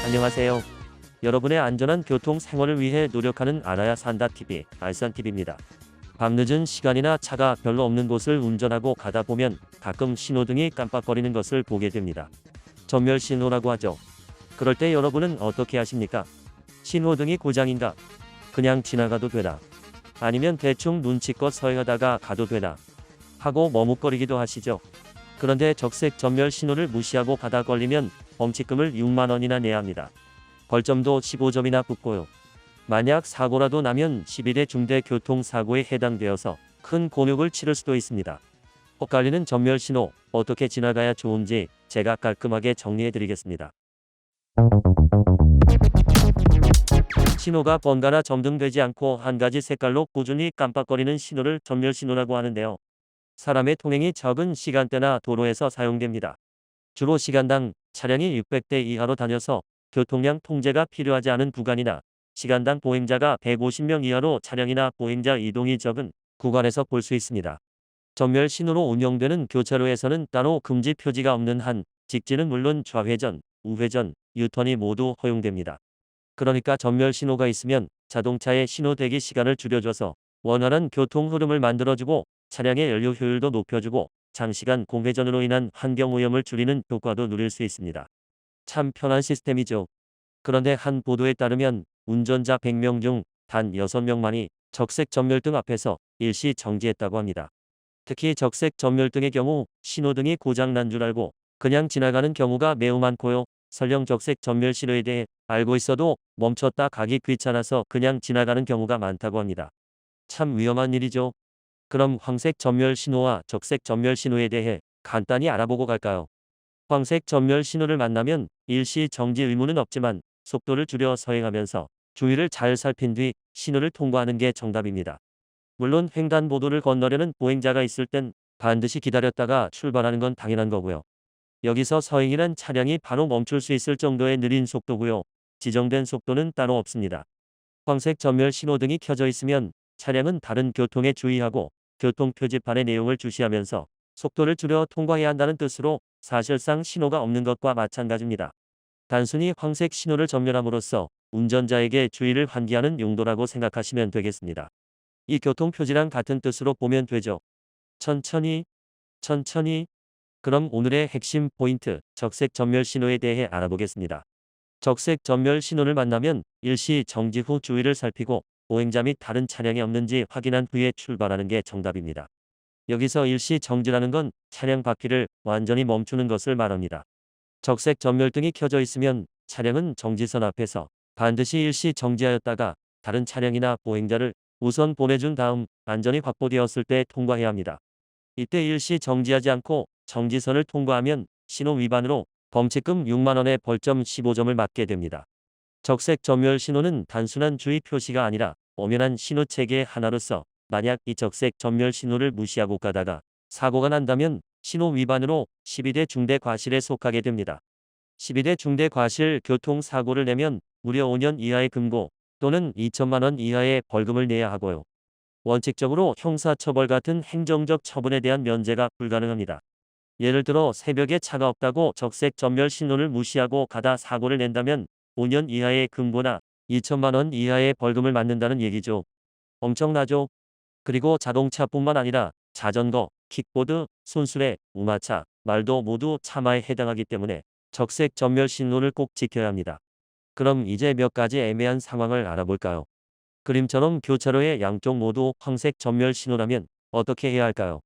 안녕하세요. 여러분의 안전한 교통 생활을 위해 노력하는 알아야 산다 TV 알산TV입니다. 밤늦은 시간이나 차가 별로 없는 곳을 운전하고 가다 보면 가끔 신호등이 깜빡거리는 것을 보게 됩니다. 전멸 신호라고 하죠. 그럴 때 여러분은 어떻게 하십니까? 신호등이 고장인가? 그냥 지나가도 되나? 아니면 대충 눈치껏 서행하다가 가도 되나? 하고 머뭇거리기도 하시죠. 그런데 적색 전멸 신호를 무시하고 가다 걸리면 범칙금을 6만 원이나 내야 합니다. 벌점도 15점이나 붙고요. 만약 사고라도 나면 11회 중대교통사고에 해당되어서 큰 곤욕을 치를 수도 있습니다. 엇갈리는 전멸 신호, 어떻게 지나가야 좋은지 제가 깔끔하게 정리해드리겠습니다. 신호가 번갈아 점등되지 않고 한 가지 색깔로 꾸준히 깜빡거리는 신호를 전멸 신호라고 하는데요. 사람의 통행이 적은 시간대나 도로에서 사용됩니다. 주로 시간당 차량이 600대 이하로 다녀서 교통량 통제가 필요하지 않은 구간이나 시간당 보행자가 150명 이하로 차량이나 보행자 이동이 적은 구간에서 볼 수 있습니다. 전멸 신호로 운영되는 교차로에서는 따로 금지 표지가 없는 한 직진은 물론 좌회전, 우회전, 유턴이 모두 허용됩니다. 그러니까 전멸 신호가 있으면 자동차의 신호 대기 시간을 줄여줘서 원활한 교통 흐름을 만들어주고 차량의 연료 효율도 높여주고 장시간 공회전으로 인한 환경오염을 줄이는 효과도 누릴 수 있습니다. 참 편한 시스템이죠. 그런데 한 보도에 따르면 운전자 100명 중 단 6명만이 적색 전멸등 앞에서 일시 정지했다고 합니다. 특히 적색 전멸등의 경우 신호등이 고장 난 줄 알고 그냥 지나가는 경우가 매우 많고요. 설령 적색 전멸 신호에 대해 알고 있어도 멈췄다 가기 귀찮아서 그냥 지나가는 경우가 많다고 합니다. 참 위험한 일이죠. 그럼 황색 전멸 신호와 적색 전멸 신호에 대해 간단히 알아보고 갈까요? 황색 전멸 신호를 만나면 일시 정지 의무는 없지만 속도를 줄여 서행하면서 주위를 잘 살핀 뒤 신호를 통과하는 게 정답입니다. 물론 횡단보도를 건너려는 보행자가 있을 땐 반드시 기다렸다가 출발하는 건 당연한 거고요. 여기서 서행이란 차량이 바로 멈출 수 있을 정도의 느린 속도고요. 지정된 속도는 따로 없습니다. 황색 전멸 신호등이 켜져 있으면 차량은 다른 교통에 주의하고 교통 표지판의 내용을 주시하면서 속도를 줄여 통과해야 한다는 뜻으로 사실상 신호가 없는 것과 마찬가지입니다. 단순히 황색 신호를 전멸함으로써 운전자에게 주의를 환기하는 용도라고 생각하시면 되겠습니다. 이 교통 표지랑 같은 뜻으로 보면 되죠. 천천히, 천천히. 그럼 오늘의 핵심 포인트, 적색 전멸 신호에 대해 알아보겠습니다. 적색 전멸 신호를 만나면 일시 정지 후 주위를 살피고 보행자 및 다른 차량이 없는지 확인한 후에 출발하는 게 정답입니다. 여기서 일시 정지라는 건 차량 바퀴를 완전히 멈추는 것을 말합니다. 적색 전멸등이 켜져 있으면 차량은 정지선 앞에서 반드시 일시 정지하였다가 다른 차량이나 보행자를 우선 보내준 다음 안전이 확보되었을 때 통과해야 합니다. 이때 일시 정지하지 않고 정지선을 통과하면 신호 위반으로 범칙금 6만 원에 벌점 15점을 맞게 됩니다. 적색 전멸 신호는 단순한 주의 표시가 아니라 엄연한 신호 체계의 하나로서 만약 이 적색 전멸 신호를 무시하고 가다가 사고가 난다면 신호 위반으로 12대 중대 과실에 속하게 됩니다. 12대 중대 과실 교통사고를 내면 무려 5년 이하의 금고 또는 2천만 원 이하의 벌금을 내야 하고요. 원칙적으로 형사처벌 같은 행정적 처분에 대한 면제가 불가능합니다. 예를 들어 새벽에 차가 없다고 적색 전멸 신호를 무시하고 가다 사고를 낸다면 5년 이하의 금고나 2천만 원 이하의 벌금을 맞는다는 얘기죠. 엄청나죠? 그리고 자동차뿐만 아니라 자전거, 킥보드, 손수레, 우마차, 말도 모두 차마에 해당하기 때문에 적색 전멸 신호를 꼭 지켜야 합니다. 그럼 이제 몇 가지 애매한 상황을 알아볼까요? 그림처럼 교차로의 양쪽 모두 황색 전멸 신호라면 어떻게 해야 할까요?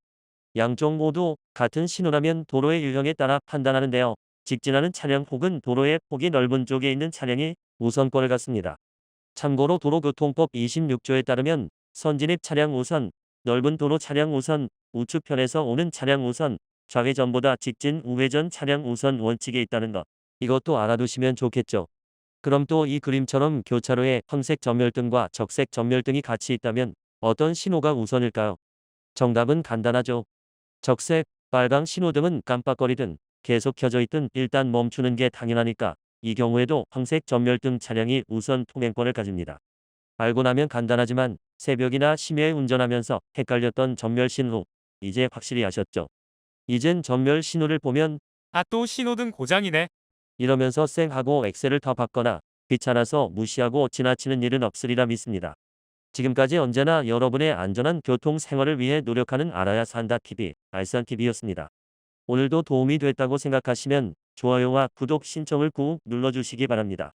양쪽 모두 같은 신호라면 도로의 유형에 따라 판단하는데요. 직진하는 차량 혹은 도로의 폭이 넓은 쪽에 있는 차량이 우선권을 갖습니다. 참고로 도로교통법 26조에 따르면 선진입 차량 우선, 넓은 도로 차량 우선, 우측편에서 오는 차량 우선, 좌회전보다 직진 우회전 차량 우선 원칙에 있다는 것. 이것도 알아두시면 좋겠죠. 그럼 또 이 그림처럼 교차로에 황색 전멸등과 적색 전멸등이 같이 있다면 어떤 신호가 우선일까요? 정답은 간단하죠. 적색, 빨강 신호등은 깜빡거리든 계속 켜져 있든 일단 멈추는 게 당연하니까 이 경우에도 황색 전멸등 차량이 우선 통행권을 가집니다. 알고 나면 간단하지만 새벽이나 심야에 운전하면서 헷갈렸던 전멸 신호, 이제 확실히 아셨죠? 이젠 전멸 신호를 보면 아, 또 신호등 고장이네. 이러면서 쌩 하고 엑셀을 더 받거나 귀찮아서 무시하고 지나치는 일은 없으리라 믿습니다. 지금까지 언제나 여러분의 안전한 교통 생활을 위해 노력하는 알아야 산다 TV, 알선TV였습니다. 오늘도 도움이 됐다고 생각하시면 좋아요와 구독 신청을 꾹 눌러주시기 바랍니다.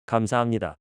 감사합니다.